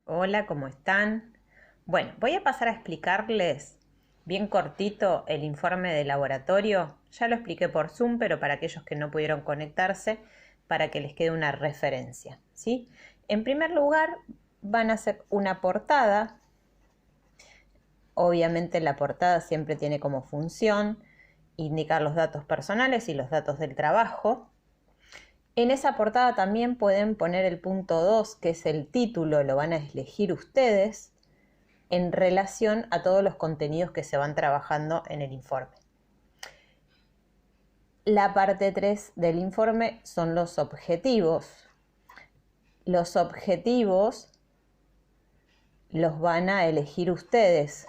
Hola, ¿cómo están? Bueno, voy a pasar a explicarles bien cortito el informe de laboratorio. Ya lo expliqué por Zoom, pero para aquellos que no pudieron conectarse, para que les quede una referencia, ¿sí? En primer lugar, van a hacer una portada. Obviamente la portada siempre tiene como función indicar los datos personales y los datos del trabajo. En esa portada también pueden poner el punto 2, que es el título, lo van a elegir ustedes en relación a todos los contenidos que se van trabajando en el informe. La parte 3 del informe son los objetivos. Los objetivos los van a elegir ustedes.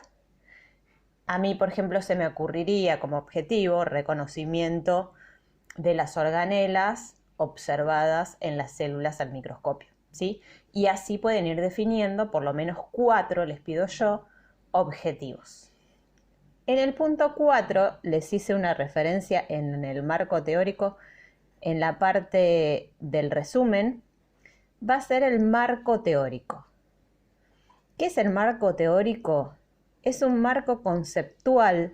A mí, por ejemplo, se me ocurriría como objetivo reconocimiento de las organelas observadas en las células al microscopio, ¿sí? Y así pueden ir definiendo, por lo menos 4, les pido yo, objetivos. En el punto 4 les hice una referencia en el marco teórico, en la parte del resumen, va a ser el marco teórico. ¿Qué es el marco teórico? Es un marco conceptual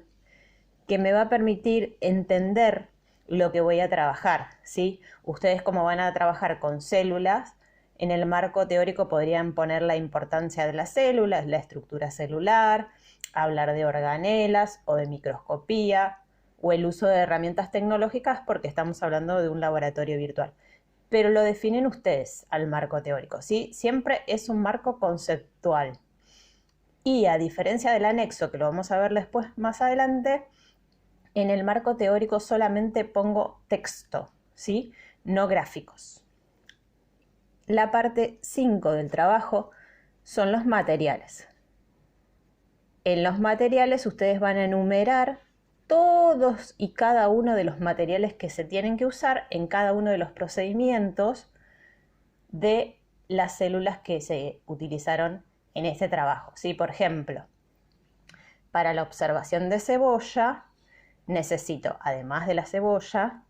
que me va a permitir entender lo que voy a trabajar, ¿sí? Ustedes, como van a trabajar con células, en el marco teórico podrían poner la importancia de las células, la estructura celular, hablar de organelas o de microscopía o el uso de herramientas tecnológicas porque estamos hablando de un laboratorio virtual. Pero lo definen ustedes al marco teórico, ¿sí? Siempre es un marco conceptual. Y a diferencia del anexo, que lo vamos a ver después más adelante, en el marco teórico solamente pongo texto, ¿sí? No gráficos. La parte 5 del trabajo son los materiales. En los materiales ustedes van a enumerar todos y cada uno de los materiales que se tienen que usar en cada uno de los procedimientos de las células que se utilizaron en este trabajo, ¿sí? Por ejemplo, para la observación de cebolla, necesito, además de la cebolla,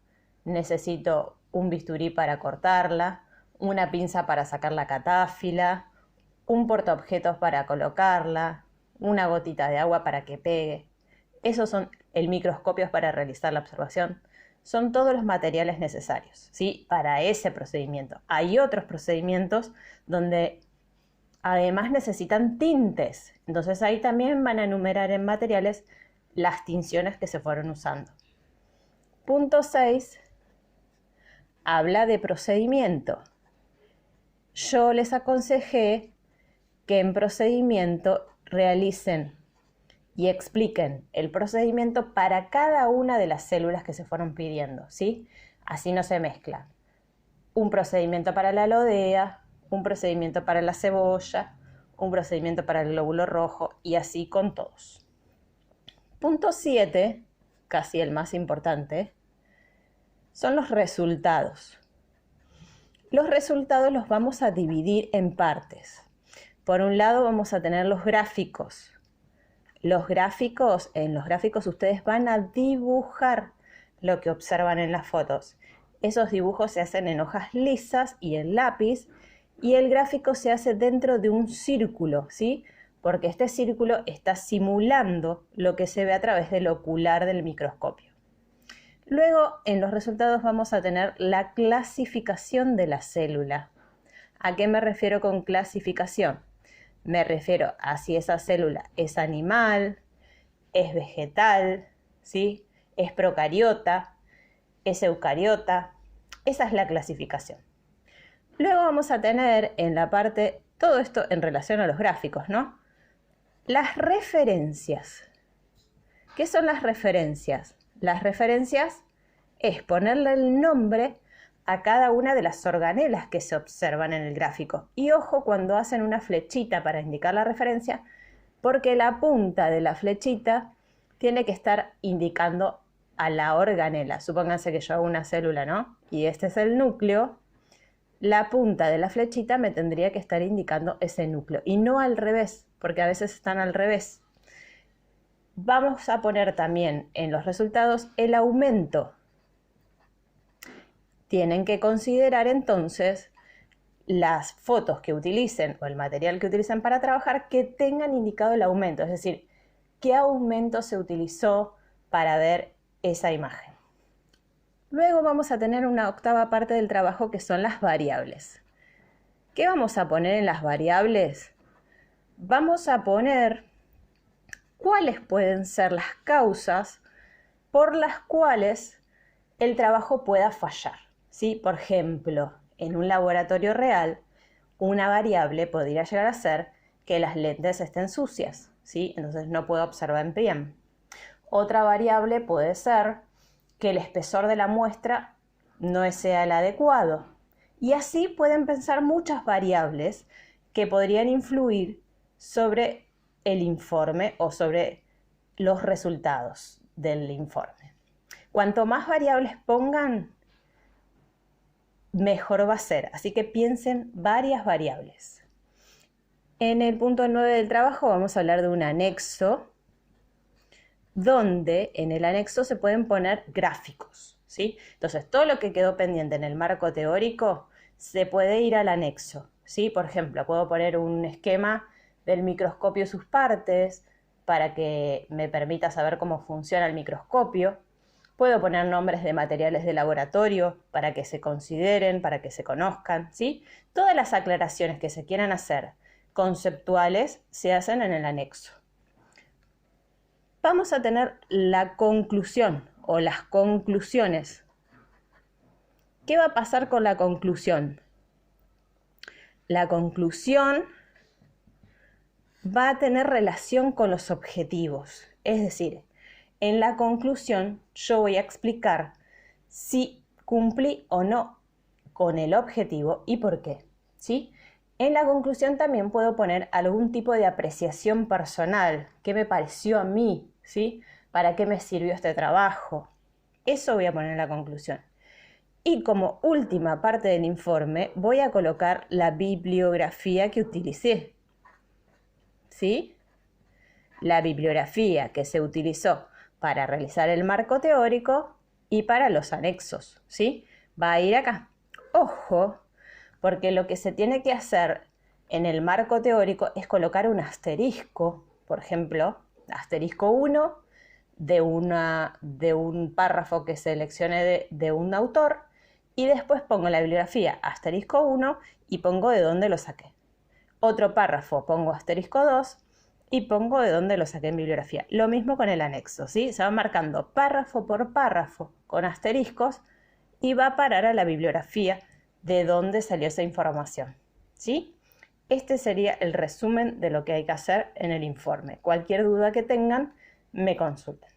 necesito un bisturí para cortarla, una pinza para sacar la catáfila, un portaobjetos para colocarla, una gotita de agua para que pegue. Esos son el microscopio para realizar la observación. Son todos los materiales necesarios, ¿sí? Para ese procedimiento. Hay otros procedimientos donde además necesitan tintes. Entonces ahí también van a enumerar en materiales las tinciones que se fueron usando. Punto 6 habla de procedimiento. Yo les aconsejé que en procedimiento realicen y expliquen el procedimiento para cada una de las células que se fueron pidiendo, ¿sí? Así no se mezclan. Un procedimiento para la alodea, un procedimiento para la cebolla, un procedimiento para el glóbulo rojo y así con todos. Punto 7, casi el más importante, son los resultados. Los resultados los vamos a dividir en partes. Por un lado vamos a tener los gráficos. En los gráficos ustedes van a dibujar lo que observan en las fotos. Esos dibujos se hacen en hojas lisas y en lápiz, y el gráfico se hace dentro de un círculo, ¿sí? Porque este círculo está simulando lo que se ve a través del ocular del microscopio. Luego, en los resultados vamos a tener la clasificación de la célula. ¿A qué me refiero con clasificación? Me refiero a si esa célula es animal, es vegetal, ¿sí? Es procariota, es eucariota. Esa es la clasificación. Luego vamos a tener en la parte, todo esto en relación a los gráficos, ¿no? Las referencias. ¿Qué son las referencias? Las referencias es ponerle el nombre a cada una de las organelas que se observan en el gráfico. Y ojo cuando hacen una flechita para indicar la referencia, porque la punta de la flechita tiene que estar indicando a la organela. Supónganse que yo hago una célula, ¿no? Y este es el núcleo. La punta de la flechita me tendría que estar indicando ese núcleo y no al revés, porque a veces están al revés. Vamos a poner también en los resultados el aumento. Tienen que considerar entonces las fotos que utilicen o el material que utilicen para trabajar que tengan indicado el aumento, es decir, qué aumento se utilizó para ver esa imagen. Luego vamos a tener una octava parte del trabajo que son las variables. ¿Qué vamos a poner en las variables? Vamos a poner cuáles pueden ser las causas por las cuales el trabajo pueda fallar, ¿sí? Por ejemplo, en un laboratorio real, una variable podría llegar a ser que las lentes estén sucias, ¿sí? Entonces no puedo observar bien. Otra variable puede ser que el espesor de la muestra no sea el adecuado. Y así pueden pensar muchas variables que podrían influir sobre el informe o sobre los resultados del informe. Cuanto más variables pongan, mejor va a ser. Así que piensen varias variables. En el punto 9 del trabajo vamos a hablar de un anexo, donde en el anexo se pueden poner gráficos, ¿sí? Entonces, todo lo que quedó pendiente en el marco teórico se puede ir al anexo, ¿sí? Por ejemplo, puedo poner un esquema del microscopio y sus partes para que me permita saber cómo funciona el microscopio. Puedo poner nombres de materiales de laboratorio para que se consideren, para que se conozcan, ¿sí? Todas las aclaraciones que se quieran hacer conceptuales se hacen en el anexo. Vamos a tener la conclusión o las conclusiones. ¿Qué va a pasar con la conclusión? La conclusión va a tener relación con los objetivos. Es decir, en la conclusión yo voy a explicar si cumplí o no con el objetivo y por qué, ¿sí? En la conclusión también puedo poner algún tipo de apreciación personal. ¿Qué me pareció a mí? ¿Sí? ¿Para qué me sirvió este trabajo? Eso voy a poner en la conclusión. Y como última parte del informe voy a colocar la bibliografía que utilicé. ¿Sí? La bibliografía que se utilizó para realizar el marco teórico y para los anexos. ¿Sí? Va a ir acá. Ojo, porque lo que se tiene que hacer en el marco teórico es colocar un asterisco, por ejemplo, asterisco 1 de un párrafo que seleccione de un autor y después pongo la bibliografía asterisco 1 y pongo de dónde lo saqué. Otro párrafo pongo asterisco 2 y pongo de dónde lo saqué en bibliografía. Lo mismo con el anexo, ¿sí? Se va marcando párrafo por párrafo con asteriscos y va a parar a la bibliografía de dónde salió esa información, ¿sí? Este sería el resumen de lo que hay que hacer en el informe. Cualquier duda que tengan, me consulten.